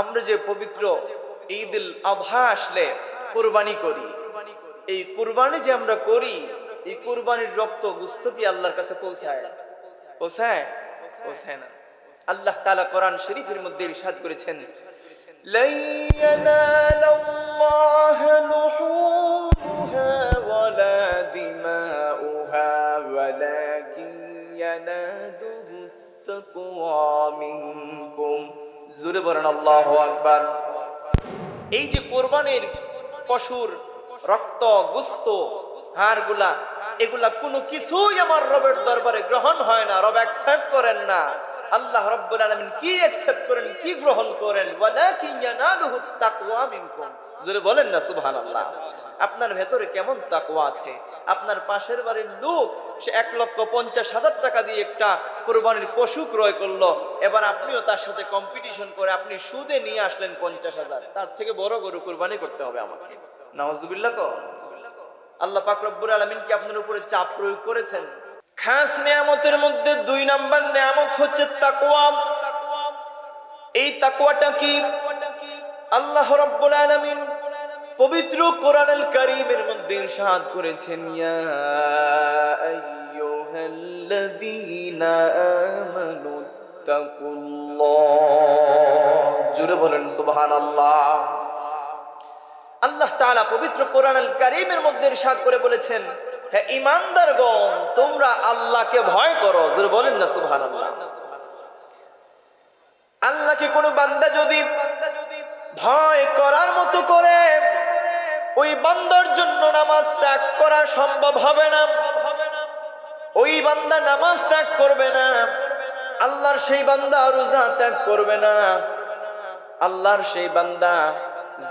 আমরা যে পবিত্র ঈদুল আযহা আসলে কুরবানি করি, এই কুরবানি যে আমরা করি, এই কুরবানির রক্ত গোশত কি আল্লাহর কাছে পৌঁছায়? পৌঁছায়? পৌঁছায় না। আল্লাহ তাআলা কোরআন শরীফের মধ্যে ইরশাদ করেছেন, লা ইয়ানালাল্লাহু লুহুমুহা ওয়ালা দিমাউহা ওয়ালাকিন ইয়ানালুহু তাকওয়া মিনকুম। জোরে বলেন আল্লাহু আকবার। এই যে কোরবানির পশুর রক্ত, গোশত, হাড়গুলা, এগুলা কোনো কিছুই আমার রবের দরবারে গ্রহণ হয় না, রব অ্যাকসেপ্ট করেন না। আল্লাহ রাব্বুল আলামিন কি অ্যাকসেপ্ট করেন, কি গ্রহণ করেন? ওয়ালাকিন ইয়ানালুহু তাকওয়া মিনকুম। জোরে বলেন না সুবহানাল্লাহ। আপনার ভেতরে কেমন তাকওয়া আছে? আপনার পাশের বাড়ির লোক সে 1,50,000 টাকা দিয়ে একটা কুরবানির পশু ক্রয় করলো, এবার আপনিও তার সাথে কম্পিটিশন করে আপনি সুদে নিয়ে আসলেন 50,000। তার থেকে বড় গরু কুরবানি করতে হবে আমাকে। নাউজুবিল্লাহ কো। আল্লাহ পাক রব্বুল আলামিন কি আপনার উপরে চাপ প্রয়োগ করেছেন? খাস নিয়ামতের মধ্যে 2 নাম্বার নিয়ামত হচ্ছে তাকওয়া। এই তাকওয়াটা কি? আল্লাহ রাব্বুল আলামিন পবিত্র কোরআনুল কারীমের মধ্যে ইরশাদ করেছেন, ইয়া আইয়ুহাল্লাযীনা আমানু তাকুল্লাহ। জোরে বলেন সুবহানাল্লাহ। আল্লাহ তাআলা পবিত্র কোরআনুল কারীমের মধ্যে ইরশাদ করে বলেছেন, হে ঈমানদারগণ, তোমরা আল্লাহকে ভয় করো। জোরে বলেন না সুবহানাল্লাহ। আল্লাহকে কোন বান্দা যদি ভয় করার মতো করে, ওই বান্দার জন্য নামাজ ত্যাগ করা সম্ভব হবে না। ওই বান্দা নামাজ ত্যাগ করবে না, আল্লাহর সেই বান্দা রোজা ত্যাগ করবে না, আল্লাহর সেই বান্দা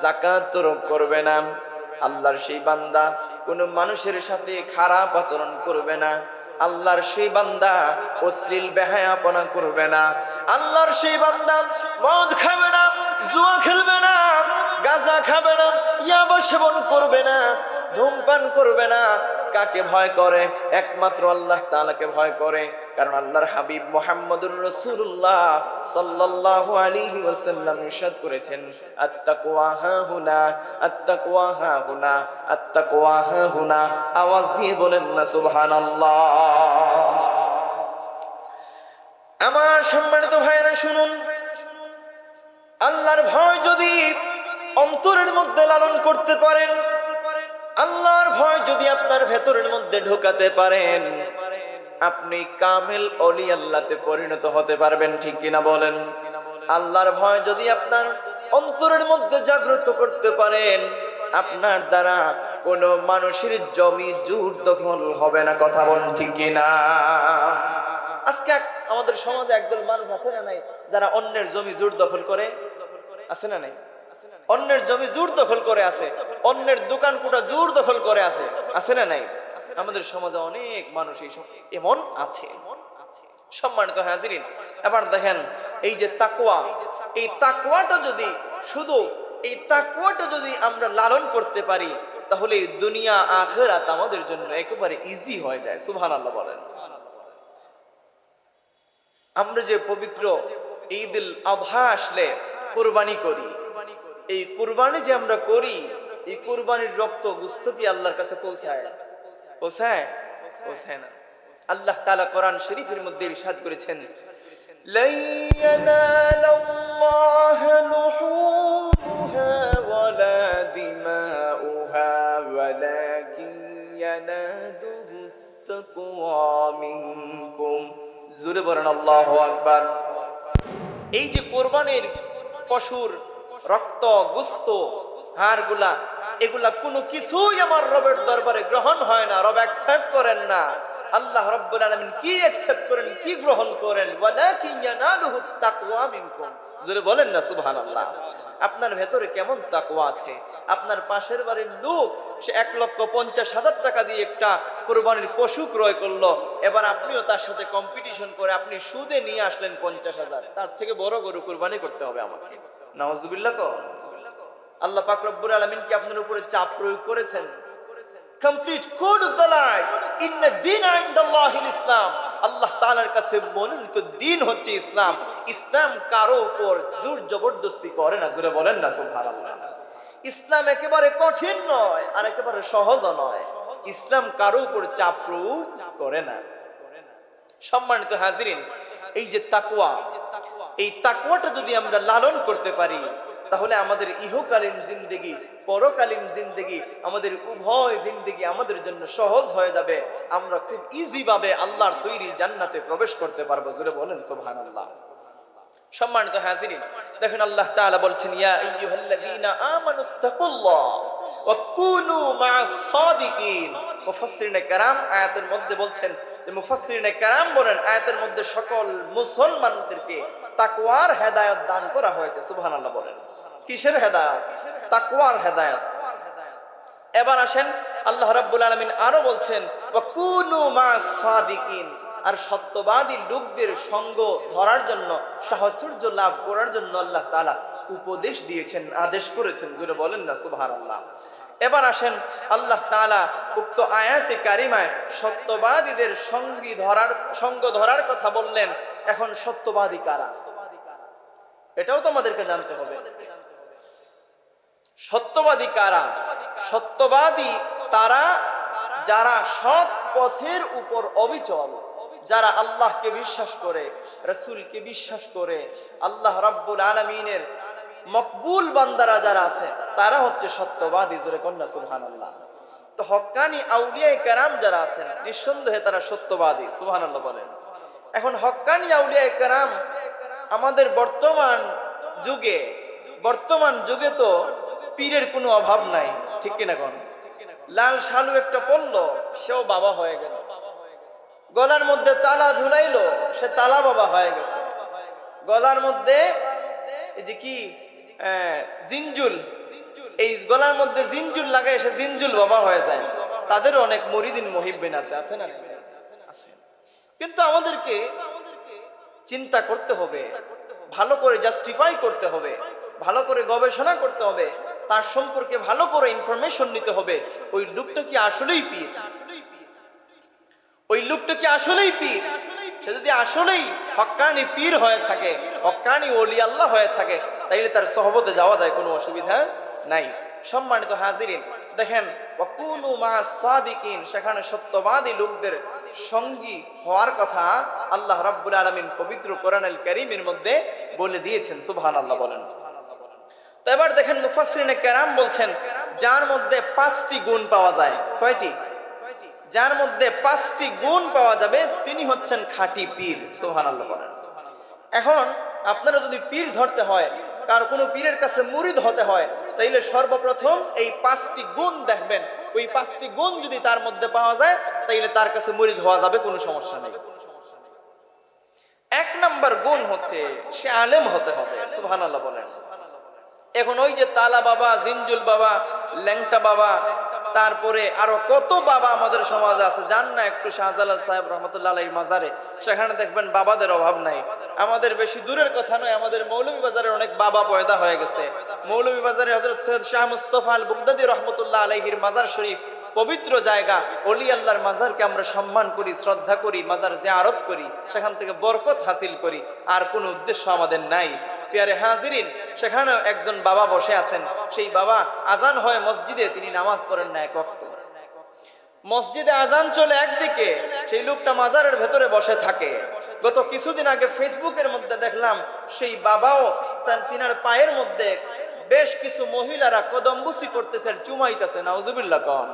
যাকাত তরক করবে না, আল্লাহর সেই বান্দা কোন মানুষের সাথে খারাপ আচরণ করবে না, আল্লাহর সেই বান্দা অশ্লীল বেহায়াপনা করবে না, আল্লাহর সেই বান্দা মদ খাবে না, জুয়া খেলবে না, গাঁজা খাবে না, ইয়াবা সেবন করবে না, ধূমপান করবে না। কাকে ভয় করে? একমাত্র আল্লাহ তাআলাকে ভয় করে। কারণ আল্লাহর হাবিব মুহাম্মদুর রাসূলুল্লাহ সাল্লাল্লাহু আলাইহি ওয়াসাল্লাম ইরশাদ করেছেন, আত-তাকওয়া হাহুনা, আত-তাকওয়া হাহুনা, আত-তাকওয়া হাহুনা। আওয়াজ দিয়ে বলেন না সুবহানাল্লাহ। আমার সম্মানিত ভাইরা শুনুন, আল্লাহর ভয় যদি অন্তরের মধ্যে লালন করতে পারেন, আল্লাহর ভয় যদি আপনার ভেতরের মধ্যে ঢোকাতে পারেন, আপনি কামেল ওলি আল্লাহতে পরিণত হতে পারবেন। ঠিক কিনা বলেন? আল্লাহর ভয় যদি আপনার অন্তরের মধ্যে জাগ্রত করতে পারেন, আপনার দ্বারা কোন মানুষের জমি জুর দখল হবে না। কথা বলেন ঠিক কিনা? আজকে আমাদের সমাজে একদল মানুষ আছে না নাই, যারা অন্যের জমি জোর দখল করে? আছে না নাই? অন্যের জমি জোর দখল করে আছে, অন্যের দোকান কোটা জোর দখল করে আছে। আছে না নাই? আমাদের সমাজে অনেক মানুষ এমন আছে। সম্মানিত হাজিরিন, এবার দেখেন, এই যে তাকওয়া, এই তাকওয়াটা যদি শুধু এই তাকওয়াটা যদি আমরা লালন করতে পারি, তাহলে দুনিয়া আখিরাত আমাদের জন্য একেবারে ইজি হয়ে যায়। সুবহানাল্লাহ বলেন। আমরা যে পবিত্র ঈদুল আযহা আসলে কুরবানি করি, এই কুরবানি যে আমরা করি, এই কুরবানির রক্ত গোশত কি আল্লাহর কাছে পৌঁছায়? পৌঁছায়? পৌঁছায় না। আল্লাহ তাআলা কোরআন শরীফের মধ্যে ইরশাদ করেছেন, লা ইয়ানালাল্লাহু লুহুমুহা ওয়ালা দিমাউহা ওয়ালাকিন ইয়ানালুহু তাকওয়া মিনকুম। জোরে বলেন আল্লাহু আকবার। এই যে কোরবানির পশুর রক্ত, গোশত, হাড়গুলা, এগুলা কোনো কিছুই আমার রবের দরবারে গ্রহণ হয় না, রব অ্যাকসেপ্ট করেন না। আল্লাহ রাব্বুল আলামিন কি অ্যাকসেপ্ট করেন, কি গ্রহণ করেন? ওয়ালাকিন ইয়ানালুহু তাকওয়া মিনকুম। জোরে বলেন না সুবহানাল্লাহ। আপনার ভেতরে কেমন তাকওয়া আছে? আপনার পাশের বাড়ির লোক সে 1,50,000 টাকা দিয়ে একটা কুরবানির পশু ক্রয় করলো, এবার আপনিও তার সাথে কম্পিটিশন করে আপনি সুদে নিয়ে আসলেন 50,000। তার থেকে বড় গরু কুরবানি করতে হবে আমাকে। নাউজুবিল্লাহ কো। আল্লাহ পাক রব্বুল আলামিন কি আপনার উপরে চাপ প্রয়োগ করেছেন? Complete code of the life, ইন্না দীনা ইনদাল্লাহিল ইসলাম। আল্লাহ তাআলার কাছে মনোনীত দিন হচ্ছে ইসলাম। ইসলাম কারো উপর জোর জবরদস্তি করে না, জোরে বলেন না সুবহানাল্লাহ। ইসলাম একেবারে কঠিন নয় আর একেবারে সহজও নয়। ইসলাম কারো উপর চাপ প্রয়োগ করে না। সম্মানিত হাজিরিন, এই যে তাকওয়া, এই তাকওয়াটা যদি আমরা লালন করতে পারি তাহলে আমাদের ইহকালীন জিন্দেগি, পরকালীন জিন্দেগি, আমাদের উভয় জিন্দেগি আমাদের জন্য সহজ হয়ে যাবে। আমরা খুব ইজি ভাবে আল্লাহর তৈরি জান্নাতে প্রবেশ করতে পারবো। জোরে বলেন সুবহানাল্লাহ। সম্মানিত হাজিরিন, দেখেন আল্লাহ তাআলা বলছেন, ইয়া আইয়ুহাল্লাযীনা আমানুত্তাকুল্লাহ ওয়া কুনু মা'আস সাদিকিন। মুফাসসিরিনে কেরাম আয়াতের মধ্যে বলছেন যে, মুফাসসিরিনে কেরাম বলেন আয়াতের মধ্যে সকল মুসলমানদেরকে তাকওয়ার হেদায়েত দান করা হয়েছে। সুবহানাল্লাহ বলেন। কিসের হেদায়েত? তাকওয়ার হেদায়েত। এবার আসেন, আল্লাহ রাব্বুল আলামিন আরো বলছেন, ওয়া কুনু মা'আস সাদিকিন, আর সত্যবাদী লোকদের সঙ্গ ধরার জন্য, সাহচর্য লাভ করার জন্য আল্লাহ তাআলা উপদেশ দিয়েছেন, আদেশ করেছেন। জোরে বলেন না সুবহানাল্লাহ। এবার আসেন, আল্লাহ তাআলা উক্ত আয়াতে কারিমায় সত্যবাদীদের সঙ্গ ধরার কথা বললেন। এখন সত্যবাদী কারা, এটাও তো আমাদেরকে জানতে হবে। সত্যবাদী কারা? সত্যবাদী তারা যারা সৎ পথের উপর অবিচল, যারা আল্লাহকে বিশ্বাস করে, রাসূলকে বিশ্বাস করে, আল্লাহ রাব্বুল আলামিনের মকবুল বান্দারা যারা আছে তারা হচ্ছে সত্যবাদী। জোরে কন্যা সুবহানাল্লাহ। তো হক্কানি আউলিয়ায়ে কেরাম যারা আছেন নিঃসন্দেহে তারা সত্যবাদী। সুবহানাল্লাহ বলেন। এখন হক্কানি আউলিয়ায়ে কেরাম আমাদের বর্তমান যুগে তো পীরের কোনো অভাব নাই, ঠিক কিনা কোন? লাল শালু একটা পড়লো, সেও বাবা হয়ে গেল। গলার মধ্যে তালা ঝুলাইলো, সে তালা বাবা হয়ে গেছে। গলার মধ্যে এই যে কি জিনজুল, এই গলার মধ্যে জিনজুল লাগায় সে জিনজুল বাবা হয়ে যায়। তাদেরও অনেক মুরিদিন মুহিব্বিন আছে না? আছে। কিন্তু আমাদেরকে চিন্তা করতে হবে, ভালো করে জাস্টিফাই করতে হবে, ভালো করে গবেষণা করতে হবে, তার সম্পর্কে ভালো করে ইনফরমেশন নিতে হবে। ওই লোকটা কি আসলেই পীর? ওই লোকটা কি আসলেই পীর? সে যদি আসলেই হক্কানি পীর হয়ে থাকে, হক্কানি ওলি আল্লাহ হয়ে থাকে, তাইলে তার সহবতে যাওয়া যায়, কোনো অসুবিধা নাই। সম্মানিত হাজিরিন, দেখেন ওয়াকুনু মা'আস সাদিকিন, সেখানে সত্যবাদী লোকদের সঙ্গী হওয়ার কথা আল্লাহ রাব্বুল আলামিন পবিত্র কোরআনুল কারীমের মধ্যে বলে দিয়েছেন। সুবহানাল্লাহ বলেন। তো এবার দেখেন মুফাসসিরিনে কেরাম বলছেন, যার মধ্যে 5টি গুণ পাওয়া যায়। কয়টি? যার মধ্যে 5টি গুণ পাওয়া যাবে তিনি হচ্ছেন খাঁটি পীর। সুবহানাল্লাহ বলেন। এখন আপনারা যদি পীর ধরতে হয়, কার কোনো পীরের কাছে মুরিদ হতে হয়, তাইলে সর্বপ্রথম এই 5টি গুণ দেখবেন। ওই 5টি গুণ যদি তার মধ্যে পাওয়া যায় তাইলে তার কাছে মুরিদ হওয়া যাবে, কোনো সমস্যা নেই। 1 নাম্বার গুণ হচ্ছে সে আলেম হতে হবে। সুবহানাল্লাহ বলেন। এখন ওই যে তালা বাবা, জিনজুল বাবা, ল্যাংটা বাবা, তারপরে আরো কত বাবা আমাদের সমাজে আছে, যান না একটু শাহজালাল সাহেব রহমতুল্লাহ আলাইহির মাজারে, সেখানে দেখবেন বাবাদের অভাব নাই। আমাদের বেশি দূরের কথা নয়, আমাদের মৌলভীবাজারে অনেক বাবা পয়দা হয়ে গেছে। মৌলভীবাজারে হযরত সৈয়দ শাহ মুস্তাফা আল বুগদাদি রহমতুল্লাহ আলাইহির মাজার শরীফ পবিত্র জায়গা। ওলি আল্লাহর মাজারকে আমরা সম্মান করি, শ্রদ্ধা করি, মাজার জিয়ারত করি, সেখান থেকে বরকত হাসিল করি, আর কোনো উদ্দেশ্য আমাদের নাই। প্রিয় হাজিরিন, সেখানে একজন বাবা বসে আছেন। সেই বাবা আজান হয় মসজিদে, তিনি নামাজ পড়েন না 1 ওয়াক্ত। মসজিদে আজান চলে একদিকে, সেই লোকটা মাজারের ভেতরে বসে থাকে। গত কিছুদিন আগে ফেসবুকের মধ্যে দেখলাম সেই বাবাও তিনার পায়ের মধ্যে বেশ কিছু মহিলারা কদমবুসি করতেছে, চুমাইতেছে। নাউজুবিল্লাহ কন।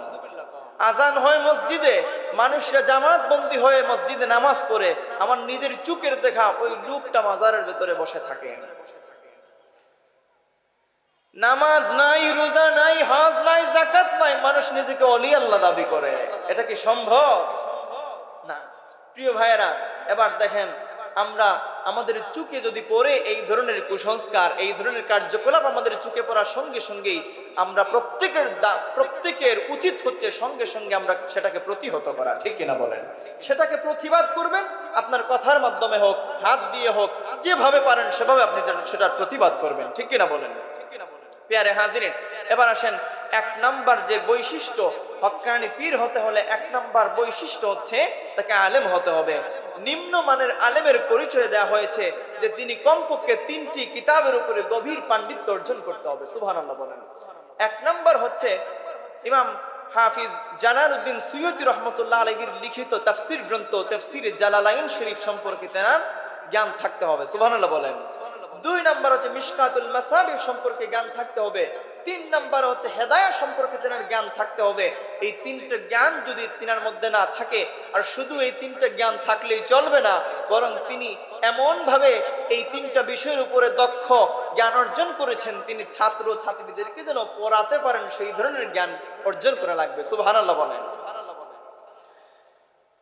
আজান হয় মসজিদে, মানুষরা জামাত বন্দী হয়ে মসজিদে নামাজ পড়ে, আমার নিজের চোখের দেখা ওই লোকটা মাজারের ভেতরে বসে থাকে। নামাজ নাই, রোজা নাই, হজ নাই, যাকাত নাই, মানুষ নিজেকে ওলি আল্লাহ দাবি করে। এটা কি সম্ভব? না। প্রিয় ভাইয়েরা, এবার দেখেন, আমরা আমাদের চোখে যদি পড়ে এই ধরনের কুসংস্কার, এই ধরনের কার্যকলাপ আমাদের চোখে পড়ার সঙ্গে সঙ্গেই আমরা প্রত্যেকের উচিত হচ্ছে সঙ্গে সঙ্গে আমরা সেটাকে প্রতিহত করা, ঠিক কিনা বলেন? সেটাকে প্রতিবাদ করবেন, আপনার কথার মাধ্যমে হোক, হাত দিয়ে হোক, যেভাবে পারেন সেভাবে আপনি সেটার প্রতিবাদ করবেন, ঠিক কিনা বলেন? প্রিয় হাজিরিন, এবার আসেন 1 নাম্বার যে বৈশিষ্ট্য, হক্কানি পীর হতে হলে 1 নাম্বার বৈশিষ্ট্য হচ্ছে তাকে আলেম হতে হবে। নিম্নমানের আলেমের পরিচয় দেওয়া হয়েছে যে তিনি কমপক্ষে 3টি কিতাবের উপরে গভীর পাণ্ডিত্য অর্জন করতে হবে। সুবহানাল্লাহ বলেন। 1 নম্বর হচ্ছে ইমাম হাফিজ জালালউদ্দিন সুয়ুতী রহমতুল্লাহ আলাইহির লিখিত তাফসীর গ্রন্থ তাফসীরে জালালাইন শরীফ সম্পর্কে তার জ্ঞান থাকতে হবে। সুবহানাল্লাহ বলেন। 2 নম্বর হচ্ছে মিশকাতুল মাসাবিহ সম্পর্কে জ্ঞান থাকতে হবে। 3 নম্বর হচ্ছে হেদায়েত সম্পর্কে তার জ্ঞান থাকতে হবে। এই 3টা জ্ঞান যদি তিনার মধ্যে না থাকে, আর শুধু এই 3টা জ্ঞান থাকলেই চলবে না, বরং তিনি এমন ভাবে এই 3টা বিষয়ের উপরে দক্ষ জ্ঞান অর্জন করেছেন, তিনি ছাত্র ছাত্রীদেরকে যেন পড়াতে পারেন সেই ধরনের জ্ঞান অর্জন করা লাগবে। সুবহানাল্লাহ বলেন।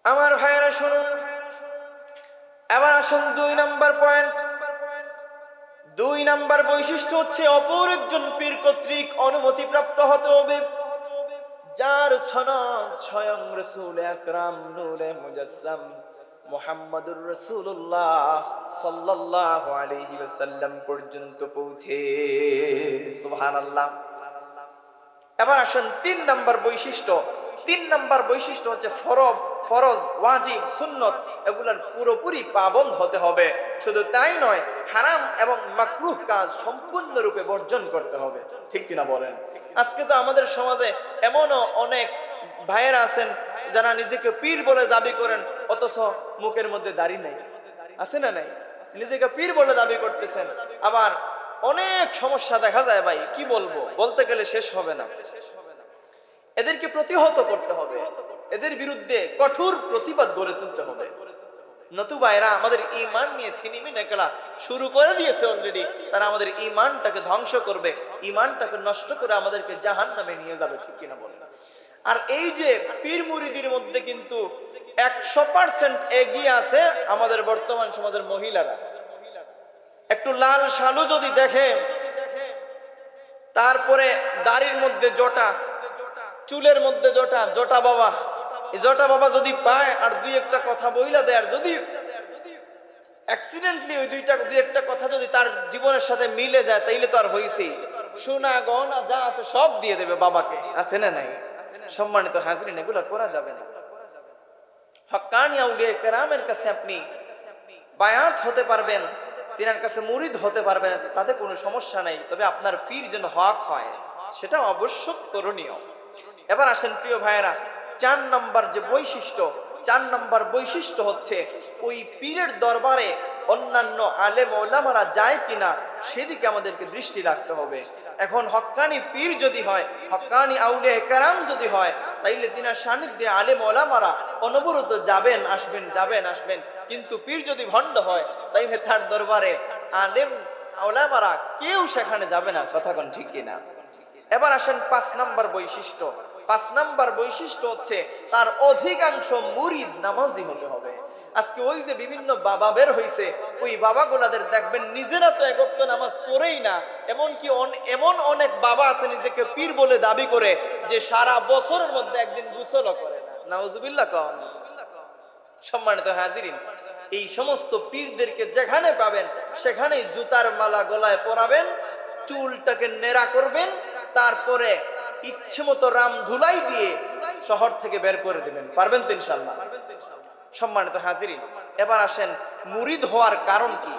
আমার ভাইয়েরা শুনুন, এবার আসুন 2 নম্বর পয়েন্ট। 2 নম্বর বৈশিষ্ট্য হচ্ছে অপর একজন পীর কর্তৃক অনুমতি প্রাপ্ত হতে হবে, যার সনদ স্বয়ং রাসূল আকরাম নূরে মুজাসসাম মুহাম্মদুর রাসূলুল্লাহ সাল্লাল্লাহু আলাইহি ওয়াসাল্লাম পর্যন্ত পৌঁছে। সুবহানাল্লাহ। এবার আসুন 3 নম্বর বৈশিষ্ট্য। 3 নম্বর বৈশিষ্ট্য হচ্ছে ফরজ, ওয়াজিব, সুন্নত এগুলোর পুরোপুরি পাবন্দ হতে হবে। শুধু তাই নয়, হারাম এবং মাকরুহ কাজ সম্পূর্ণরূপে বর্জন করতে হবে। ঠিক কিনা বলেন? আজকে তো আমাদের সমাজে এমনও অনেক ভাইয়েরা আছেন যারা নিজেকে পীর বলে দাবি করেন, অথচ মুখের মধ্যে দাড়ি নেই। আছে না নাই? নিজেকে পীর বলে দাবি করতেছেন, আবার অনেক সমস্যা দেখা যায়। ভাই কি বলবো, বলতে গেলে শেষ হবে না। এদেরকে প্রতিহত করতে হবে, এদের বিরুদ্ধে কঠোর প্রতিবাদ গড়ে তুলতে হবে। নতুবা এরা আমাদের ঈমান নিয়ে ছিনিমিনি খেলা শুরু করে দিয়েছে অলরেডি। তারা আমাদের ঈমানটাকে ধ্বংস করবে, ঈমানটাকে নষ্ট করে আমাদেরকে জাহান্নামে নিয়ে যাবে। ঠিক কিনা বলেন? আর এই যে পীর মুরিদির মধ্যে কিন্তু 100% এগিয়ে আছে আমাদের বর্তমান সমাজের মহিলারা। একটু লাল শালু যদি দেখে, তারপরে দাড়ির মধ্যে জটা, চুলের মধ্যে জটা, জটা বাবা, এই জটা বাবা যদি পায় আর 2-1টা কথা বইলা দেয়, আর যদি অ্যাক্সিডেন্টলি ওই 2-1টা কথা যদি তার জীবনের সাথে মিলে যায়, তাইলে তো আর হইছেই, সোনা গহনা যা আছে সব দিয়ে দেবে বাবাকে। আছে না নাই? সম্মানিত হাজরিন, এগুলো করা যাবে না। হক্কানি আউলিয়া কেরামের কাছে আপনি বায়াত হতে পারবেন, তিনার কাছে মুরিদ হতে পারবেন, তাতে কোনো সমস্যা নাই। তবে আপনার পীর যেন হক হয়, সেটা অবশ্যক করণীয়। এবার আসেন প্রিয় ভাইয়েরা, 4 নম্বর যে বৈশিষ্ট্য, 4 নম্বর বৈশিষ্ট্য হচ্ছে ওই পীরের দরবারে অন্যান্য আলেম ওলামারা যায় কিনা সেদিকে আমাদেরকে দৃষ্টি রাখতে হবে। এখন হক্কানি পীর যদি হয়, হক্কানি আউলিয়া কেরাম যদি হয়, তাইলে তিনার সান্নিধ্যে আলেম ওলামারা অনবরত যাবেন আসবেন, যাবেন আসবেন। কিন্তু পীর যদি ভণ্ড হয়, তাইলে তার দরবারে আলেম ওলামারা কেউ সেখানে যাবে না। কথা কোন ঠিক কিনা? এবার আসেন 5 নম্বর বৈশিষ্ট্য। 5 নম্বর বৈশিষ্ট্য হচ্ছে তার অধিকাংশ মুরিদ নামাজি হতে হবে। আজকে ওই যে বিভিন্ন বাবা বের হইছে, ওই বাবাগুলাদের দেখবেন নিজেরা তো এক ওয়াক্ত নামাজ পড়েই না, এমনকি এমন অনেক বাবা আছে নিজেকে পীর বলে দাবি করে যে সারা বছরের মধ্যে একদিন গোসলও করে না। নাউজুবিল্লাহ কন। সম্মানিত হাজিরিন, এই সমস্ত পীরদেরকে যেখানে পাবেন সেখানেই জুতার মালা গলায় পরাবেন, চুলটাকে নেড়া করবেন, তারপরে ইচ্ছে মতো রাম ধুলাই দিয়ে শহর থেকে বের করে দিবেন। পারবেন তো ইনশাআল্লাহ? সম্মানিত হাজিরিন, এবার আসেন মুরিদ হওয়ার কারণ কি?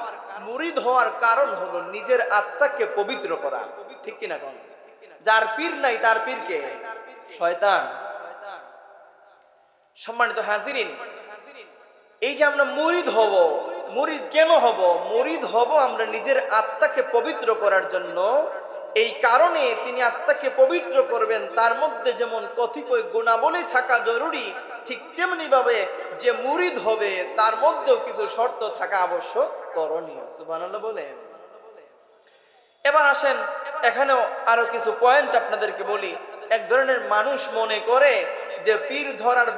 মুরিদ হওয়ার কারণ হলো নিজের আত্মাকে পবিত্র করা। ঠিক কিনা কোন? যার পীর নাই তার পীরকে শয়তান। সম্মানিত হাজিরিন, এই যে আমরা মুরিদ হব, মুরিদ কেন হব? মুরিদ হব আমরা নিজের আত্মাকে পবিত্র করার জন্য। এই কারণে তিনি আত্মাকে পবিত্র করবেন, তার মধ্যে যেমন কতিপয় গুণাবলী থাকা জরুরি, ঠিক তেমনি ভাবে যে মুরিদ হবে তার মধ্যেও কিছু শর্ত থাকা আবশ্যক, করণীয়। সুবহানাল্লাহ বলেন। এবার আসেন, এখানেও আরো কিছু পয়েন্ট আপনাদেরকে বলি। এক ধরনের মানুষ মনে করে যে পীর ধরার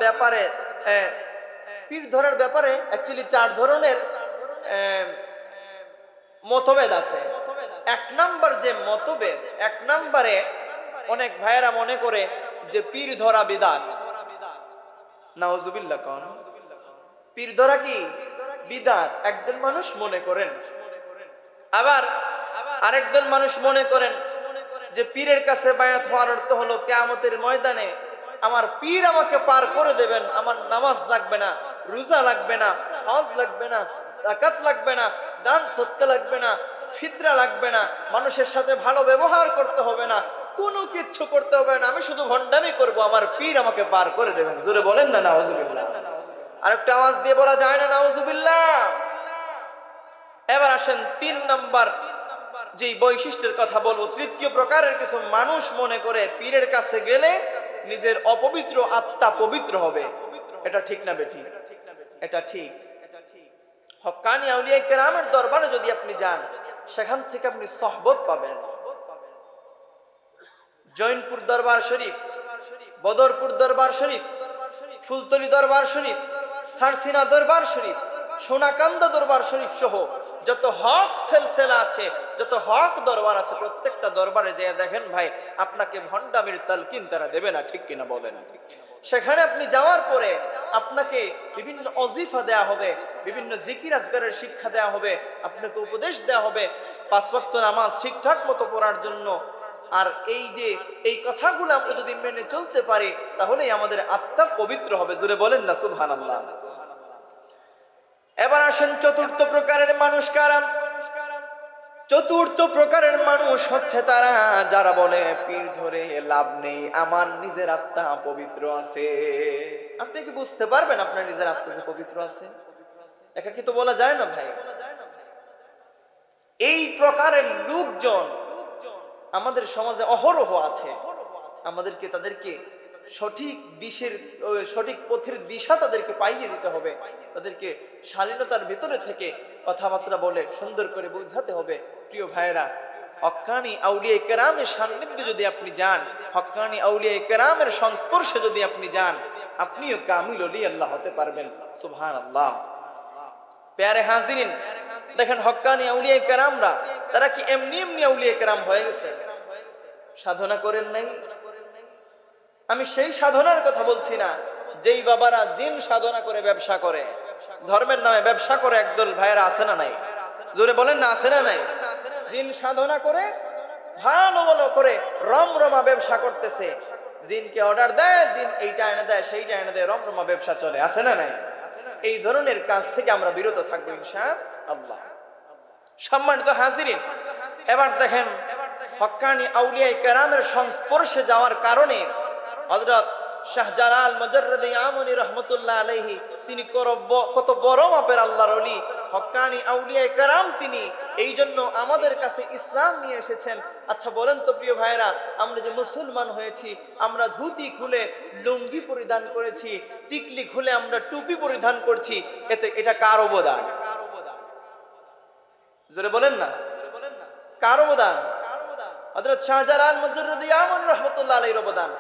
ব্যাপারে অ্যাকচুয়ালি 4 ধরনের মতভেদ আছে। 1 নাম্বার যে মতভেদ, 1 নম্বরে অনেক ভাইয়েরা মনে করে যে পীর ধরা বিদআত। নাউজুবিল্লাহ কোন? পীর ধরা কি বিদআত একজন মানুষ মনে করেন। আবার আরেকজন মানুষ মনে করেন যে পীরের কাছে বায়াত হওয়ার অর্থ হলো কিয়ামতের ময়দানে আমার পীর আমাকে পার করে দেবেন, আমার নামাজ লাগবে না, রোজা লাগবে না, হজ লাগবে না, যাকাত লাগবে না, দান সদকা লাগবে না, ফিতরা লাগবে না, মানুষের সাথে ভালো ব্যবহার করতে হবে না, কোনো কিচ্ছু করতে হবে না, আমি শুধু ভণ্ডামি করব, আমার পীর আমাকে পার করে দেবেন। জোরে বলেন না নাউজুবিল্লাহ। আরেকটা আওয়াজ দিয়ে বলা যায় না নাউজুবিল্লাহ? এবার আসেন 3 নাম্বার যে বৈশিষ্ট্যের কথা বলবো। তৃতীয় প্রকারের কিছু মানুষ মনে করে পীরের কাছে গেলে নিজের অপবিত্র আত্মা পবিত্র হবে। এটা ঠিক না বেটি? এটা ঠিক। হক্কানি আউলিয়া কেরামের দরবারে যদি আপনি যান, সেখান থেকে আপনি সহবত পাবেন। জৈনপুর দরবার শরীফ, বদরপুর দরবার শরীফ, ফুলতলি দরবার শরীফ, সারসিনা দরবার শরীফ, সোনাকান্দা দরবার শরীফ সহ যত হক সিলসিলা আছে, যত হক দরবার আছে, প্রত্যেকটা দরবারে যেয়ে দেখেন ভাই, আপনাকে ভণ্ডামির তালকিন তারা দেবে না। ঠিক কিনা বলেন? সেখানে আপনি যাওয়ার পরে আপনাকে বিভিন্ন ওজিফা দেয়া হবে, বিভিন্ন জিকির আজগারের শিক্ষা দেয়া হবে, আপনাকে উপদেশ দেয়া হবে 5 ওয়াক্ত নামাজ ঠিকঠাক মতো পড়ার জন্য। আর এই যে এই কথাগুলো আমরা যদি মেনে চলতে পারি, তাহলেই আমাদের আত্মা পবিত্র হবে। জোরে বলেন না সুবহানাল্লাহ। এবার আসেন চতুর্থ প্রকারের মানুষ কারা? চতুর্থ প্রকারের মানুষ হচ্ছে তারা যারা বলে পীর ধরে লাভ নেই, আমার নিজের আত্মা পবিত্র আছে। আপনি কি বুঝতে পারবেন আপনার নিজের আত্মা যে পবিত্র আছে? একাকি তো বলা যায় না ভাই। এই প্রকারের লোকজন আমাদের সমাজে অহরহ আছে। আমাদেরকে তাদেরকে সঠিক দিশের, সঠিক পথের দিশা তাদেরকে পাইয়ে দিতে হবে। তাদেরকে শালীনতার ভিতরে থেকে কথাবার্তা বলে সুন্দর করে বোঝাতে হবে। প্রিয় ভাইয়েরা, হক্কানি আউলিয়া কেরামের সান্নিধ্যে যদি আপনি যান, হক্কানি আউলিয়া কেরামের সংস্পর্শে যদি আপনি যান, আপনিও কামিল ওলি আল্লাহ হতে পারবেন। সুবহানাল্লাহ। প্যারে হাজিরিন, দেখেন হক্কানি আউলিয়া কেরামরা তারা কি এমনি এমনি আউলিয়া কেরাম হয়ে গেছে? সাধনা করেন নাই। আমি সেই সাধনার কথা বলছি না যেই বাবারা দিন সাধনা করে ব্যবসা করে, ধর্মের নামে ব্যবসা করে। একদল ভাইয়েরা আছে না নাই? জোরে বলেন না, আছে না নাই? দিন সাধনা করে ভালো ভালো করে রমরমা ব্যবসা করতেছে। জিনকে অর্ডার দেয়, জিন এইটা এনে দেয়, সেইটা এনে দেয়, রমরমা ব্যবসা চলে। আছে না নাই? এই ধরনের কাজ থেকে আমরা বিরত থাকবো ইনশাআল্লাহ। সম্মানিত হাজিরিন, এবার দেখেন হক্কানি আউলিয়া কেরামের সংস্পর্শে যাওয়ার কারণে হযরত শাহজালাল মুজাররিদ ইয়ামানি রাহমাতুল্লাহ আলাইহি তিনি কত বড় মাপের আল্লাহর ওলি, হক্কানি আউলিয়া কেরাম। তিনি এই জন্য আমাদের কাছে ইসলাম নিয়ে এসেছেন। আচ্ছা বলেন তো প্রিয় ভাইরা, আমরা যে মুসলমান হয়েছি, আমরা ধুতি খুলে লুঙ্গি পরিধান করেছি, টিকলি খুলে আমরা টুপি পরিধান করছি, এটা কার অবদান? জোরে বলেন না, কার অবদান? হযরত শাহজালাল মুজাররিদ ইয়ামানি রাহমাতুল্লাহ আলাইহির অবদান।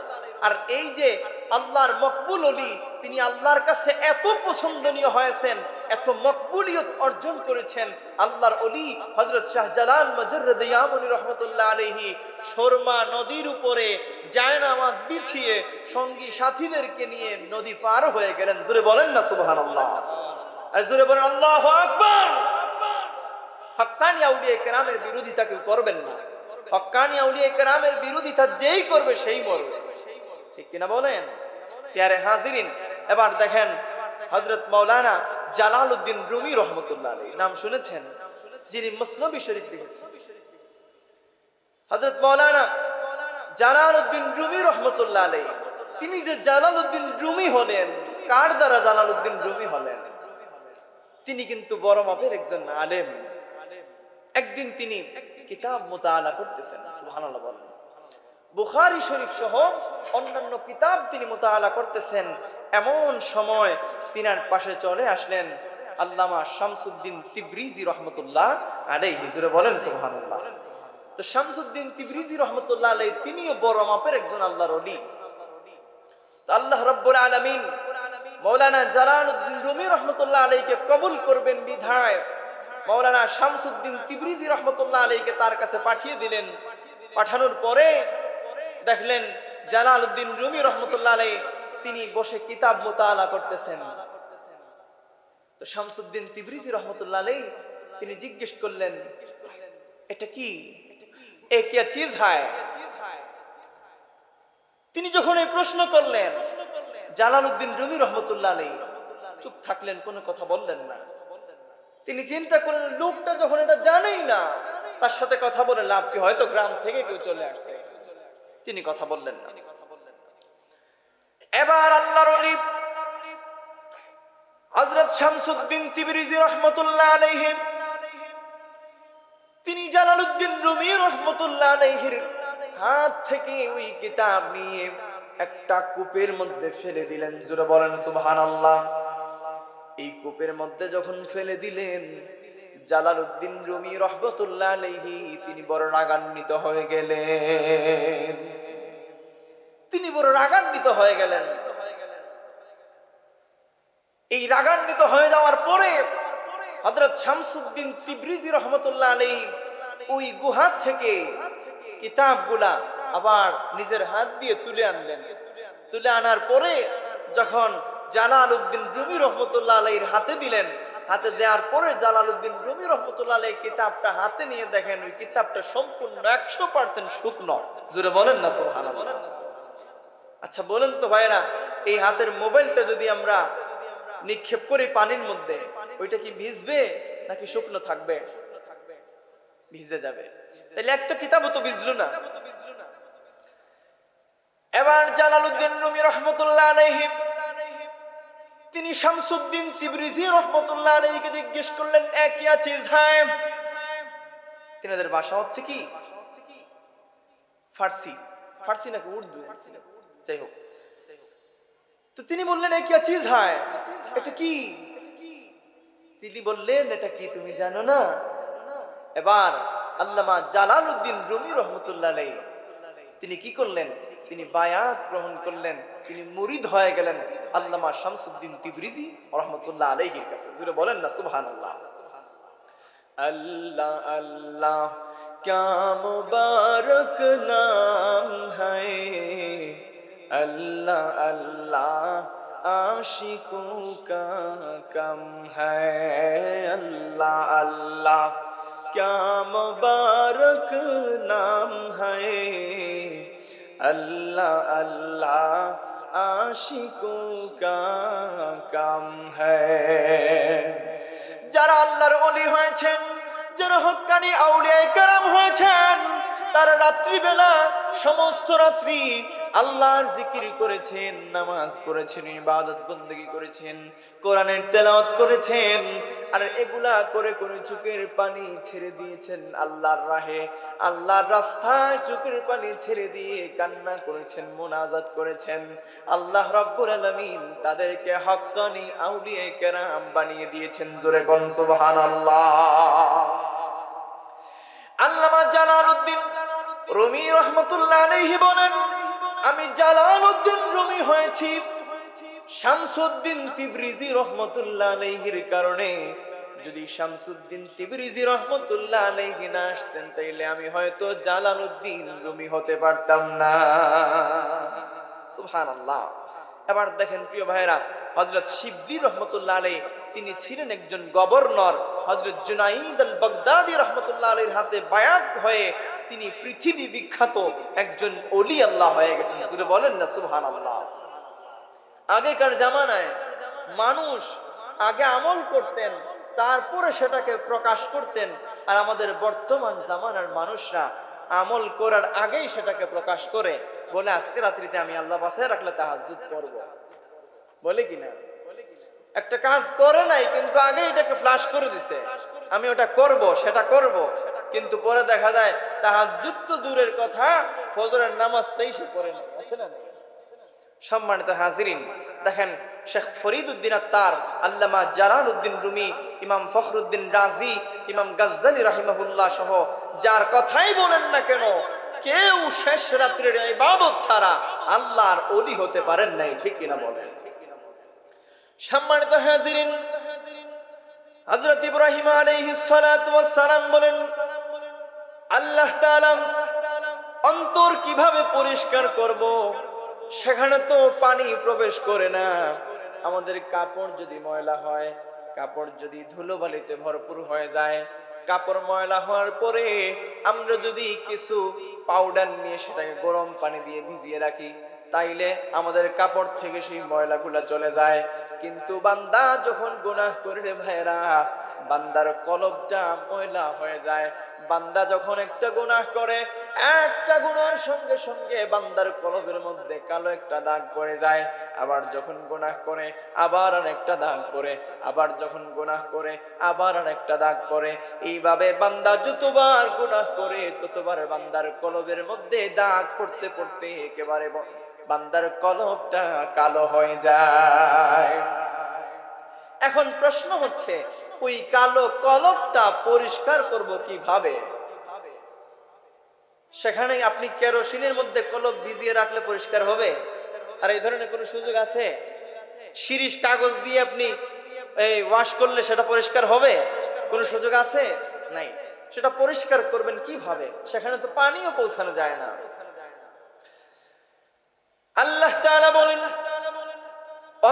আর এই যে আল্লাহর মকবুল ওলি, তিনি আল্লাহর কাছে এত পছন্দনীয় হয়েছেন, এত মকবুলিয়ত অর্জন করেছেন। আল্লাহর ওলি হযরত শাহজালাল মুজাররিদ ইয়ামানি রাহমাতুল্লাহ আলাইহি সুরমা নদীর উপরে জায়নামাজ বিছিয়ে সঙ্গী সাথীদেরকে নিয়ে নদী পার হয়ে গেলেন। জোরে বলেন না সুবহানাল্লাহ। আর জোরে বলেন আল্লাহু আকবার। হক্কানি আউলিয়া কেরামের বিরোধিতা কেউ করবেন না। হক্কানি আউলিয়া কেরামের বিরোধিতা যেই করবে সেই মরবে। ঠিক কিনা বলেন? প্যারে হাজিরিন, এবার দেখেন হযরত মাওলানা জালালউদ্দিন রুমি রাহমাতুল্লাহ আলাইহি, নাম শুনেছেন? যিনি মসনবী শরীফ লিখেছেন। হযরত মাওলানা জালালউদ্দিন রুমি রাহমাতুল্লাহ আলাইহি, তিনি যে জালালউদ্দিন রুমি হলেন, কার দ্বারা জালালউদ্দিন রুমি হলেন? তিনি কিন্তু বড় মাপের একজন আলেম। একদিন তিনি কিতাব মুতাআলা করতেছেন। সুবহানাল্লাহ বলেন। বুখারী শরীফ সহ অন্যান্য কিতাব তিনি মুতাআলা করতেছেন। এমন সময় তিনার পাশে চলে আসলেন আল্লামা শামসুদ্দিন তিবরিজি রহমতুল্লাহ আলাইহি। জোরে বলেন সুবহানাল্লাহ। তো শামসুদ্দিন তিবরিজি রহমতুল্লাহ আলাইহি তিনিও বড় মাপের একজন আল্লাহর ওলি। তো আল্লাহ রাব্বুল আলামিন মাওলানা জালালউদ্দিন রুমি রহমতুল্লাহ আলাইহিকে কবুল করবেন বিধায় মাওলানা শামসুদ্দিন তিবরিজি রহমতুল্লাহ আলাইহিকে তার কাছে পাঠিয়ে দিলেন। পাঠানোর পরে দেখলেন জালালউদ্দিন রুমি রহমতুল্লাহ আলাইহি তিনি বসে কিতাব মুতাআলা করতেছেন। তো শামসুদ্দিন তিবরিজি রহমতুল্লাহ আলাইহি তিনি জিজ্ঞেস করলেন, এটা কি, এ क्या चीज है? তিনি যখন এই প্রশ্ন করলেন, জালালউদ্দিন রুমি রহমতুল্লাহ আলাইহি চুপ থাকলেন, কোনো কথা বললেন না। তিনি চিন্তা করলেন লোকটা যখন এটা জানেই না, তার সাথে কথা বলে লাভ কি, হয়তো গ্রাম থেকে কেউ চলে আসছে। তিনি কথা বললেন না। এবার আল্লাহর ওলি হযরত শামসুদ্দিন তিবরিজি রাহমাতুল্লাহ আলাইহি, তিনি জালালউদ্দিন রুমি রাহমাতুল্লাহ আলাইহির হাত থেকে ওই কিতাব নিয়ে একটা কূপের মধ্যে ফেলে দিলেন। জোরে বলেন সুবহানাল্লাহ। এই কূপের মধ্যে যখন ফেলে দিলেন, জালালউদ্দিন রুমি রাহমাতুল্লাহ আলাইহি তিনি বড় রাগান্বিত হয়ে গেলেন। তিনি বড় রাগান্বিত হয়ে গেলেন। এই রাগান্বিত হয়ে যাওয়ার পরে হযরত শামসুদ্দিন তিবরিজি রাহমাতুল্লাহ আলাইহি ওই গুহা থেকে কিতাবগুলা আবার নিজের হাত দিয়ে তুলে আনলেন। তুলে আনার পরে যখন জালালউদ্দিন রুমি রাহমাতুল্লাহ আলাইহির হাতে দিলেন, হাতে দেওয়ার পরে জালালউদ্দিন রুমি রাহমাতুল্লাহ আলাইহি কিতাবটা হাতে নিয়ে দেখেন ওই কিতাবটা সম্পূর্ণ 100% শুকনো। জোরে বলেন না সুবহানাল্লাহ। আচ্ছা বলেন তো ভাইরা, এই হাতের মোবাইলটা যদি আমরা নিক্ষেপ করি পানির মধ্যে, ওইটা কি ভিজবে নাকি শুকনো থাকবে? ভিজে যাবে। তাহলে একটা কিতাবও তো ভিজলো না। এবার জালালউদ্দিন রুমি রাহমাতুল্লাহ আলাইহি তিনি শামসুদ্দিন তিবরিজি রাহমাতুল্লাহ আলাইহিকে জিজ্ঞেস করলেন, এ কিয়া চিজ হ্যায়? তিনাদের ভাষা হচ্ছে কি ফার্সি। ফার্সি নাকি উর্দু, যাই হোক। তো তিনি বললেন, এ কিয়া চিজ হ্যায়, এটা কি? তিনি বললেন, এটা কি তুমি জানো না? এবার আল্লামা জালালউদ্দিন রুমি রাহমাতুল্লাহ আলাইহি তিনি কি করলেন? তিনি বায়াত গ্রহণ করলেন, তিনি মুরিদ হয়ে গেলেন আল্লামা শামসুদ্দিন তিবরিজি রাহমাতুল্লাহ আলাইহির কাছে। জোরে বলেন না সুবহানাল্লাহ। अल्लाह अल्लाह क्या मुबारक नाम है, अल्लाह अल्लाह आशिकों का कम है, अल्लाह अल्लाह क्या मुबारक नाम है, अल्लाह अल्लाह आशिकों का कम है। যারা আল্লাহর ওলি হয়েছেন, যারা হক্কানি আউলিয়ায়ে কেরাম হয়েছেন, তারা রাত্রিবেলা সমস্ত রাত্রি আল্লাহর জিকির করেছেন, নামাজ পড়েছেন, ইবাদত বন্দেগী করেছেন, কোরআনের তেলাওয়াত করেছেন, আর এগুলা করে করে চোখের পানি ছেড়ে দিয়েছেন আল্লাহর রাহে, আল্লাহর রাস্তায় চোখের পানি ছেড়ে দিয়ে কান্না করেছেন, মুনাজাত করেছেন। আল্লাহ রাব্বুল আলামিন তাদেরকে হক্কানি আউলিয়ায়ে কেরাম বানিয়ে দিয়েছেন। জোরে কোন সুবহানাল্লাহ। আল্লামা জালালউদ্দিন রুমি রাহমাতুল্লাহ আলাইহি বলেন, আমি জালালউদ্দিন রুমি হয়েছি শামসুদ্দিন তিবরিজি রাহমাতুল্লাহ আলাইহির কারণে। যদি শামসুদ্দিন তিবরিজি রাহমাতুল্লাহ আলাইহি না আসতেন, তাইলে আমি হয়তো জালালউদ্দিন রুমি হতে পারতাম না। সুবহানাল্লাহ। এবার দেখেন প্রিয় ভাইরা, হযরত শিবলি রাহমাতুল্লাহ আলাইহি তিনি ছিলেন একজন গভর্নর। হযরত জুনাইদ আল বাগদাদি রাহমাতুল্লাহ আলাইহির হাতে বায়াত হয়ে তিনি পৃথিবী বিখ্যাত একজন ওলি আল্লাহ হয়ে গেছেন। জোরে বলেন না সুবহানাল্লাহ। আগেকার জামানায় মানুষ আগে আমল করতেন, তারপরে সেটাকে প্রকাশ করতেন, আর আমাদের বর্তমান জামানার মানুষরা আমল করার আগেই সেটাকে প্রকাশ করে, বলে আজকে রাত্রিতে আমি আল্লাহ বাসায় রাখলে তাহাজ্জুদ করব, বলে কিনা? একটা কাজ করে নাই কিন্তু আগে এটাকে ফ্লাশ করে দিছে, আমি ওটা করব, সেটা করব, কিন্তু পরে দেখা যায় তাহাজ্জুদ তো দূরের কথা, ফজরের নামাজটাই সে পড়ে না। আছে না? সম্মানিত হাজিরিন, দেখেন শেখ ফরিদউদ্দিন আত্তার, আল্লামা জালালউদ্দিন রুমি, ইমাম ফখরুদ্দিন রাজি, ইমাম গাজ্জালি রাহিমাহুল্লাহ সহ যার কথাই বলেন না কেন, কেউ শেষ রাত্রির ইবাদত ছাড়া আল্লাহর ওলি হতে পারেন নাই। ঠিক কিনা বলেন? সম্মানিত হাজিরিন, হযরত ইব্রাহিম আলাইহিস সালাতু ওয়াস সালাম বলেন, আল্লাহ তাআলা অন্তর কিভাবে পরিষ্কার করব? সেখানে তো পানি প্রবেশ করে না। আমাদের কাপড় যদি ময়লা হয়, কাপড় যদি ধুলোবালিতে ভরপুর হয়ে যায়, কাপড় ময়লা হওয়ার পরে আমরা যদি কিছু পাউডার নিয়ে সেটাকে গরম পানি দিয়ে ভিজিয়ে রাখি, তাইলে আমাদের কাপড় থেকে সেই ময়লাগুলা চলে যায়। কিন্তু বান্দা যখন গুনাহ করে রে ভাইরা, বান্দার কলবটা ময়লা হয়ে যায়। বান্দা যখন একটা গুনাহ করে, একটা গুনাহের সঙ্গে সঙ্গে বান্দার কলবের মধ্যে কালো একটা দাগ পড়ে যায়। আবার যখন গুনাহ করে আবার আরেকটা দাগ পড়ে, আবার যখন গুনাহ করে আবার আরেকটা দাগ পড়ে। এইভাবে বান্দা যতবার গুনাহ করে ততবার বান্দার কলবের মধ্যে দাগ পড়তে পড়তে একেবারে বান্দার কলবটা কালো হয়ে যায়। এখন প্রশ্ন হচ্ছে, ওই কালো কলবটা পরিষ্কার করব কিভাবে? সেখানে আপনি কেরোসিনের মধ্যে কলব ভিজিয়ে রাখলে পরিষ্কার হবে? আর এই ধরনের কোনো সুযোগ আছে? শিরিষ কাগজ দিয়ে আপনি এই ওয়াশ করলে সেটা পরিষ্কার হবে? কোনো সুযোগ আছে? নাই। সেটা পরিষ্কার করবেন কিভাবে? সেখানে তো পানিও পৌঁছানো যায় না। আল্লাহ তাআলা বলেন,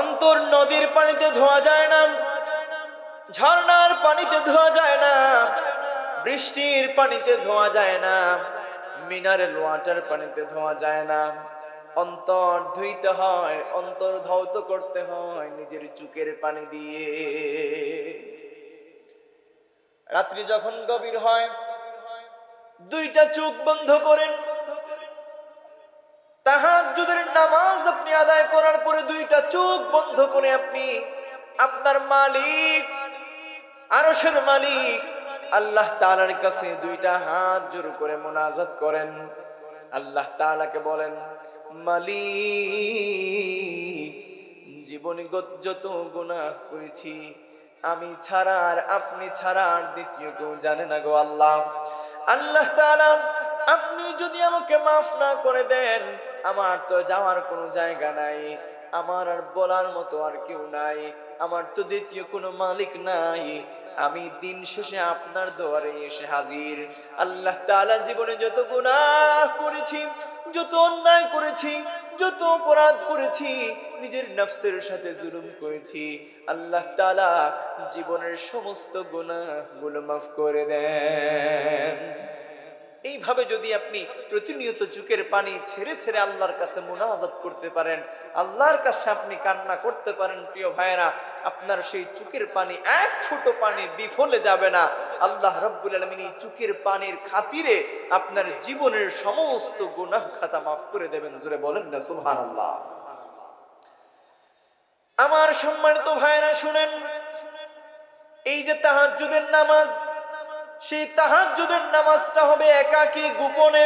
অন্তর নদীর পানিতে ধোয়া যায় না, ঝর্ণার পানিতে ধোয়া যায় না, বৃষ্টির পানিতে ধোয়া যায় না, মিনারেল ওয়াটার পানিতে ধোয়া যায় না। অন্তর ধুইতে হয়, অন্তর ধৌত করতে হয় নিজের চোখের পানি দিয়ে। রাত্রি যখন গভীর হয়, দুইটা চোখ বন্ধ করেন, তাহাজ্জুদের নামাজ আপনি আদায় করার পরে দুইটা চোখ বন্ধ করে আপনি আপনার মালিক, আরশের মালিক আল্লাহ তাআলার কাছে দুইটা হাত জোড় করে মুনাজাত করেন। আল্লাহ তাআলাকে বলেন, মালিক, জীবনে যত গুনাহ করেছি আমি ছাড়া আর আপনি ছাড়া আর দ্বিতীয় কেউ জানে না গো আল্লাহ। আল্লাহ তাআলা, আপনি যদি আমাকে মাফ না করে দেন, আমার তো যাওয়ার কোনো জায়গা নাই, আমার আর বলার মতো আর কেউ নাই, আমার তো দ্বিতীয় কোনো মালিক নাই, আমি দিন শেষে আপনার দুয়ারে এসে হাজির। আল্লাহ তাআলা, জীবনে যত গুনাহ করেছি, যত অন্যায় করেছি, যত অপরাধ করেছি, নিজের নফসের সাথে জুলুম করেছি, আল্লাহ তাআলা জীবনের সমস্ত গুনাহগুলো মাফ করে দেন। এইভাবে যদি আপনি প্রতিনিয়ত চোখের পানি ছেড়ে ছেড়ে আল্লাহর কাছে মুনাজাত করতে পারেন, আল্লাহর কাছে আপনি কান্না করতে পারেন, প্রিয় ভাইরা, আপনার সেই চোখের পানি এক ফোঁটা পানি বিফলে যাবে না। আল্লাহ রাব্বুল আলামিন এই চোখের পানির খাতিরে আপনার জীবনের সমস্ত গুনাহ খাতা মাফ করে দেবেন। জোরে বলেন না সুবহানাল্লাহ। আমার সম্মানিত ভাইরা শুনেন, এই যে তাহাজ্জুদের নামাজ, সেই তাহাজ্জুদের নামাজটা হবে একাকী গোপনে।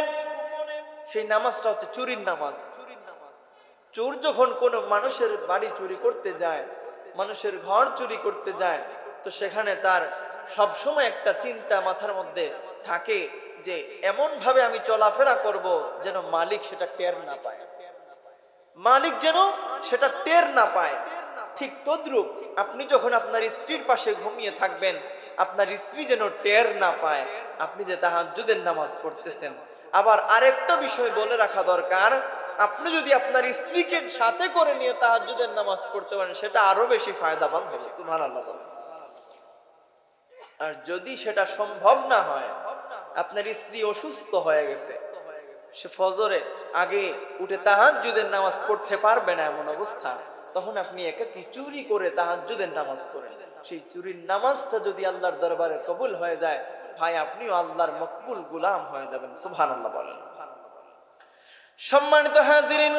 সেই নামাজটা হচ্ছে চুরির নামাজ। চোর যখন কোনো মানুষের বাড়ি চুরি করতে যায়, মানুষের ঘর চুরি করতে যায়, তো সেখানে তার সব সময় একটা চিন্তা মাথার মধ্যে থাকে যে এমন ভাবে আমি চলাফেরা করব যেন মালিক সেটা টের না পায়, মালিক যেন সেটা টের না পায়। ঠিক তদ্রূপ আপনি যখন আপনার স্ত্রীর পাশে ঘুমিয়ে থাকবেন, আপনার স্ত্রী যেন টের না পায় আপনি যে তাহাজ্জুদের নামাজ পড়তেছেন। আবার আরেকটা বিষয় বলে রাখা দরকার, আপনি যদি আপনার স্ত্রীকে সাথে করে নিয়ে তাহাজ্জুদের নামাজ পড়তে পারেন, সেটা আরো বেশি ফায়দাবান হবে। সুবহানাল্লাহ। আর যদি সেটা সম্ভব না হয়, আপনার স্ত্রী অসুস্থ হয়ে গেছে, সে ফজরে আগে উঠে তাহাজ্জুদের নামাজ পড়তে পারবে না এমন অবস্থা, তখন আপনি একাকী চুরি করে তাহাজ্জুদের নামাজ পড়েন। সেই চুরির নামাজটা যদি আল্লাহর দরবারে কবুল হয়ে যায়, ভাই আপনিও আল্লাহর মকবুল গোলাম হয়ে যাবেন। সুবহানাল্লাহ বলেন। সম্মানিত হাজিরিন,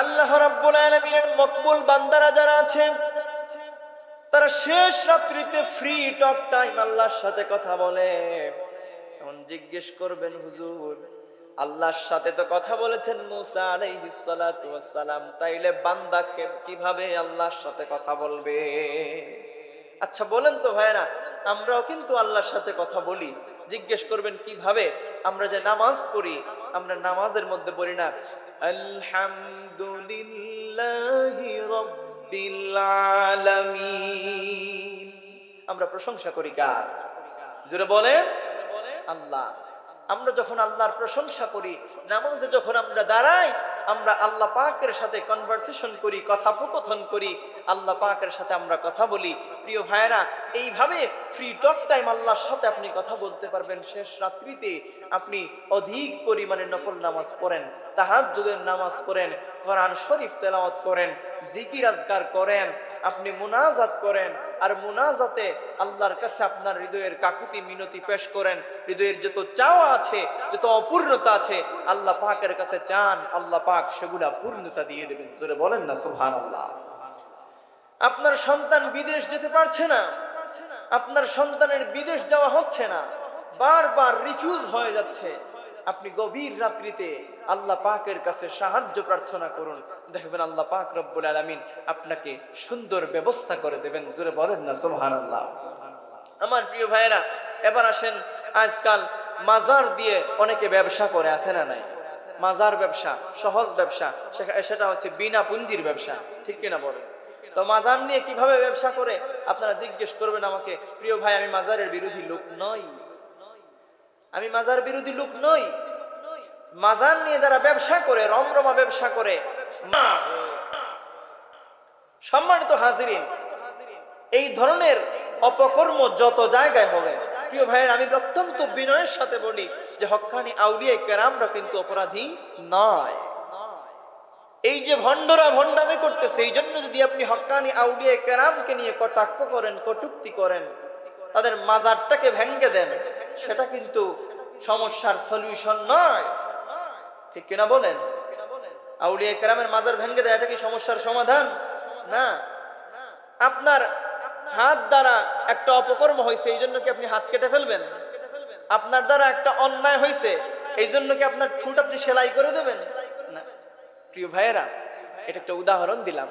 আল্লাহ রাব্বুল আলামিনের মকবুল বান্দারা যারা আছে, তারা শেষ রাত্রিতে ফ্রি টক টাইম আল্লাহর সাথে কথা বলে। এখন জিজ্ঞেস করবেন, হুজুর আল্লাহর সাথে তো কথা বলেছেন মুসা আলাইহিস সালাতু ওয়াস সালাম, তাইলে বান্দাকে কিভাবে আল্লাহর সাথে কথা বলবে? আচ্ছা বলেন তো ভাইরা, আমরাও কিন্তু আল্লাহর সাথে কথা বলি। জিজ্ঞেস করবেন কিভাবে? আমরা যে নামাজ পড়ি, আমরা নামাজের মধ্যে বলি না আলহামদুলিল্লাহি রাব্বিল আলামিন? আমরা প্রশংসা করি কার? জোরে বলেন, আল্লাহ। আমরা যখন আল্লাহর প্রশংসা করি, নামাজে যখন আমরা দাঁড়াই, আমরা আল্লাহ পাকের সাথে কনভারসেশন করি, কথোপকথন করি, আল্লাহ পাকের সাথে আমরা কথা বলি। প্রিয় ভাইয়েরা, এইভাবে ফ্রি টক টাইম আল্লাহর সাথে আপনি কথা বলতে পারবেন। শেষ রাত্রিতে আপনি অধিক পরিমাণে নফল নামাজ পড়েন, তাহাজ্জুদের নামাজ পড়েন, কোরআন শরীফ তেলাওয়াত করেন, জিকির আজকার করেন, আপনি মুনাজাত করেন, আর মুনাজাতে আল্লাহর কাছে আপনার হৃদয়ের কাকুতি মিনতি পেশ করেন। হৃদয়ের যত চাওয়া আছে, যত অপূর্ণতা আছে, আল্লাহ পাকের কাছে চান, আল্লাহ পাক সেগুলা পূর্ণতা দিয়ে দেবেন। জোরে বলেন না সুবহানাল্লাহ। আপনার সন্তান বিদেশ যেতে পারছে না, আপনার সন্তানের বিদেশ যাওয়া হচ্ছে না, বারবার রিফিউজ হয়ে যাচ্ছে, আপনি গভীর রাত্রিতে আল্লাহ পাকের কাছে সাহায্য প্রার্থনা করুন, দেখবেন আল্লাহ পাক রব্বুল আলামিন আপনাকে সুন্দর ব্যবস্থা করে দেবেন। জোরে বলেন না সুবহানাল্লাহ। আমার প্রিয় ভাইয়েরা, এবার আসেন, আজকাল মাজার দিয়ে অনেকে ব্যবসা করে, আছে না নাই? মাজার ব্যবসা সহজ ব্যবসা, সেটা হচ্ছে বিনা পুঁজির ব্যবসা, ঠিক কিনা বলেন? তো মাজার নিয়ে কিভাবে ব্যবসা করে আপনারা জিজ্ঞেস করবেন আমাকে। প্রিয় ভাই, আমি মাজারের বিরোধী লোক নই, আমি মাজার বিরোধী লোক নই। মাজার নিয়ে যারা ব্যবসা করে, রমরমা ব্যবসা করে, সম্মানিত হাজিরিন, এই ধরনের অপকর্ম যত জায়গায় হবে, প্রিয় ভাইয়ের, আমি অত্যন্ত বিনয়ের সাথে বলি যে হক্কানি আউলিয়া কেরামরা কিন্তু অপরাধী নয়। এই যে ভণ্ডরা ভণ্ডামি করতেছে, এই জন্য যদি আপনি হক্কানি আউলিয়া কেরামকে নিয়ে কটাক্ষ করেন, কটূক্তি করেন, তাদের মাজারটাকে ভেঙ্গে দেন, সেটা কিন্তু সমস্যার সলিউশন নয়, ঠিক কিনা বলেন? আউলিয়া কেরামের মাজার ভেঙ্গে দেয়, এটা কি সমস্যার সমাধান? না। আপনার হাত দ্বারা একটা অপকর্ম হয়েছে, এই জন্য কি আপনি হাত কেটে ফেলবেন? আপনার দ্বারা একটা অন্যায় হয়েছে, এই জন্য কি আপনার ঠোঁট আপনি সেলাই করে দেবেন? না। প্রিয় ভাইয়েরা, এটা একটা উদাহরণ দিলাম।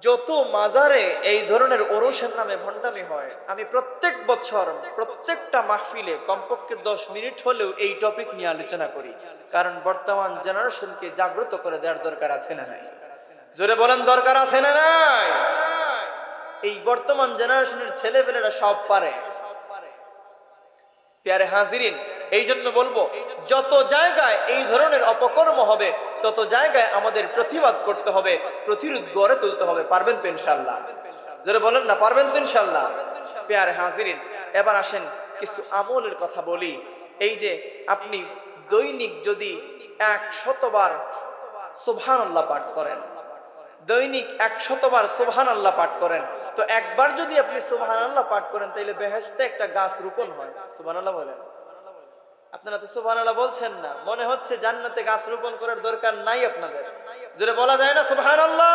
যত মাজারে এই ধরনের ওরসের নামে ভণ্ডামি হয়, আমি প্রত্যেক বছর প্রত্যেকটা মাহফিলে কমপক্ষে 10 মিনিট হলেও এই টপিক নিয়ে আলোচনা করি, কারণ বর্তমান জেনারেশনকে জাগ্রত করে দেওয়ার দরকার আছে না নাই? জোরে বলেন, দরকার আছে না নাই? এই বর্তমান জেনারেশনের ছেলেপেলেরা সব পারে। প্যারে হাজিরিন, এই জন্য বলবো, যত জায়গায় এই ধরনের অপকর্ম হবে তত জায়গায় আমাদের প্রতিবাদ করতে হবে, প্রতিরোধ গড়ে তুলতে হবে। পারবেন তো ইনশাআল্লাহ? যারা বলেন না, পারবেন তো ইনশাআল্লাহ? প্যারে হাজিরিন, এবার আসেন কিছু আমলের কথা বলি। এই যে আপনি দৈনিক যদি 100 বার সুবহানাল্লাহ পাঠ করেন, দৈনিক 100 বার সুবহানাল্লাহ পাঠ করেন, তো একবার যদি আপনি সুবহানাল্লাহ পাঠ করেন, তাহলে বেহেশতে একটা গাছ রোপণ হয়। সুবহানাল্লাহ বলেন। আপনারা তো সুবহানাল্লাহ বলছেন না, মনে হচ্ছে জান্নাতে গাছ রোপণ করার দরকার নাই আপনাদের। জোরে বলা যায় না সুবহানাল্লাহ?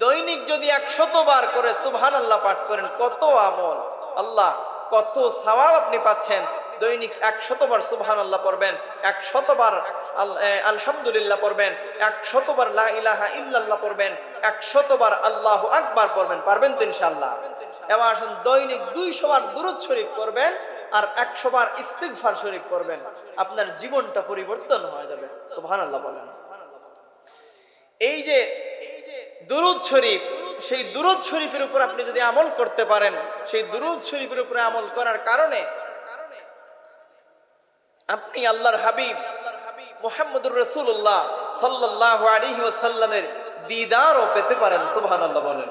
দৈনিক যদি 100 বার করে সুবহানাল্লাহ পাঠ করেন, কত আমল, আল্লাহ কত সওয়াব আপনি পাচ্ছেন। দৈনিক 100 বার সুবহানাল্লাহ পড়বেন, 100 বার আলহামদুলিল্লাহ পড়বেন, 100 বার লা ইলাহা ইল্লাল্লাহ পড়বেন, 100 বার আল্লাহু আকবার পড়বেন। পারবেন তো ইনশাআল্লাহ? এবার আসুন, দৈনিক 200 বার দুরূদ শরীফ পড়বেন আর 100 বার ইস্তিগফার শরীফ পড়বেন, আপনার জীবনটা পরিবর্তন হয়ে যাবে। সুবহানাল্লাহ বলেন। এই যে দুরূদ শরীফ, সেই দুরূদ শরীফের উপর আপনি যদি আমল করতে পারেন, সেই দুরূদ শরীফের উপরে আমল করার কারণে আপনি আল্লাহর হাবিব মুহাম্মদুর রাসূলুল্লাহ সাল্লাল্লাহু আলাইহি ওয়াসাল্লামের দিদারও পেতে পারেন। সুবহানাল্লাহ বলেন।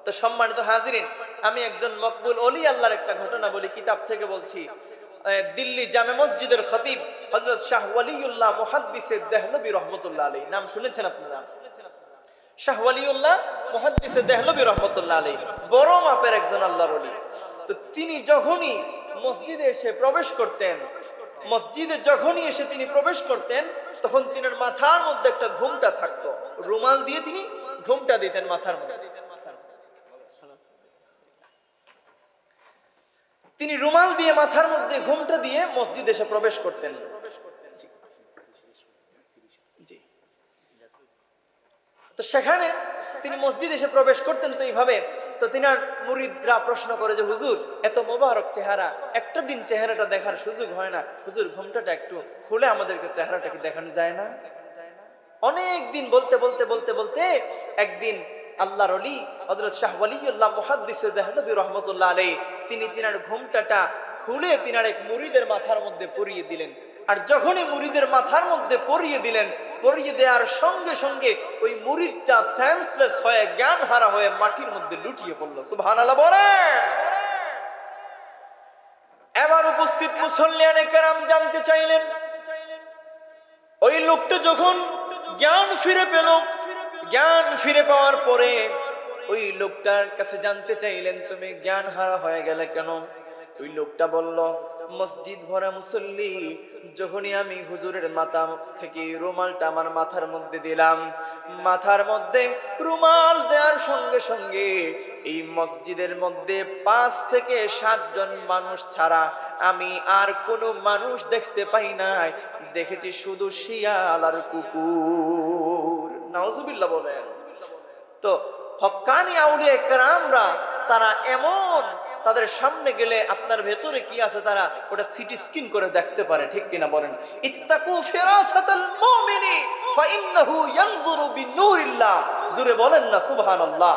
তো সম্মানিত হাজিরিন, আমি একজন মকবুল ওলি আল্লাহর একটা ঘটনা বলি, কিতাব থেকে বলছি। দিল্লি জামে মসজিদের খতিব হযরত শাহ ওয়ালিউল্লাহ মুহাদ্দিসে দেহলভী রাহমাতুল্লাহ আলাইহি, নাম শুনেছেন আপনারা? শাহ ওয়ালিউল্লাহ মুহাদ্দিসে দেহলভী রাহমাতুল্লাহ আলাইহি বড় মাপের একজন আল্লাহর ওলি। তো তিনি যখনই মসজিদে এসে প্রবেশ করতেন, মসজিদে যখনই এসে তিনি প্রবেশ করতেন, তখন তিনার মাথার মধ্যে একটা ঘুমটা থাকতো, রুমাল দিয়ে তিনি ঘুমটা দিতেন মাথার মধ্যে। তিনি রুমাল দিয়ে মাথার মধ্যে ঘুমটা দিয়ে মসজিদে এসে প্রবেশ করতেন। তো সেখানে তিনি মসজিদে এসে প্রবেশ করতেন তো এইভাবে। তো তিনার মুরিদরা প্রশ্ন করে যে হুজুর, এত মোবারক চেহারা, একটা দিন চেহারাটা দেখার সুযোগ হয় না, হুজুর ঘুমটাটা একটু খুলে আমাদেরকে চেহারাটা কি দেখানো যায় না? অনেক দিন বলতে বলতে বলতে বলতে একদিন আল্লাহর ওলি হযরত শাহ ওয়ালিউল্লাহ মুহাদ্দিসে দেহলভী রাহমাতুল্লাহ আলাইহি তিনি তিনার ঘুমটাটা খুলে তিনি আরেক মুরিদের মাথার মধ্যে পরিয়ে দিলেন। আর যখনই মুরিদের মাথার মধ্যে পরিয়ে দিলেন, পরিয়ে দেওয়ার সঙ্গে সঙ্গে ওই মুরিদটা সেন্সলেস হয়ে জ্ঞান হারা হয়ে মাটির মধ্যে লুটিয়ে পড়লো। সুবহানাল্লাহ বলেন। এবার উপস্থিত মুসল্লিয়ানে কেরাম জানতে চাইলেন, ওই লোকটা যখন জ্ঞান ফিরে পেল, জ্ঞান ফিরে পাওয়ার পরে ওই লোকটার কাছে জানতে চাইলেন, তুমি জ্ঞান হারা হয়ে গেলে কেন? ওই লোকটা বলল, মসজিদ ভরা মুসল্লি, যখনই আমি হুজুরের মাথা থেকে রুমালটা আমার মাথার মধ্যে দিলাম, মাথার মধ্যে রুমাল দেওয়ার সঙ্গে সঙ্গে এই মসজিদের মধ্যে 5 থেকে 7 জন মানুষ ছাড়া আমি আর কোনো মানুষ দেখতে পাই নাই, দেখেছি শুধু শিয়াল আর কুকুর। নাউজুবিল্লাহ বলেন। তো হক্কানি আউলিয়া কেরামরা তারা এমন, তাদের সামনে গেলে আপনার ভেতরে কি আছে তারা ওটা সিটি স্ক্যান করে দেখতে পারে, ঠিক কিনা বলেন? ইত্তাকু ফিরাসাতাল মুমিনি ফাইন্নাহু ইয়ানজুরু বিনূরিল্লাহ। জোরে বলেন না সুবহানাল্লাহ।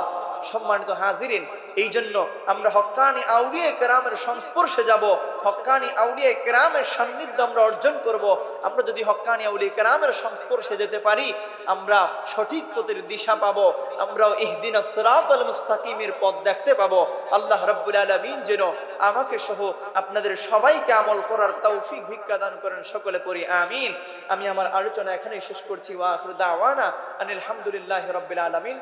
সম্মানিত হাজিরিন, এই জন্য আমরা হক্কানি আউলিয়া কেরামের সংস্পর্শে যাব, হক্কানি আউলিয়া কেরামের সান্নিধ্য আমরা অর্জন করব। আমরা যদি হক্কানি আউলিয়া কেরামের সংস্পর্শে যেতে পারি, আমরা সঠিক পথের দিশা পাবো, আমরা ইহদিনাস সিরাতাল মুস্তাকিমের পথ দেখতে পাবো। আল্লাহ রাব্বুল আলামিন যেন আমাকে সহ আপনাদের সবাইকে আমল করার তৌফিক ভিক্ষা দান করেন। সকলে পড়ি আমিন। আমি আমার আলোচনা এখানেই শেষ করছি। ওয়া আখিরু দাওয়ানা আনিল হামদুলিল্লাহি রাব্বিল আলামিন।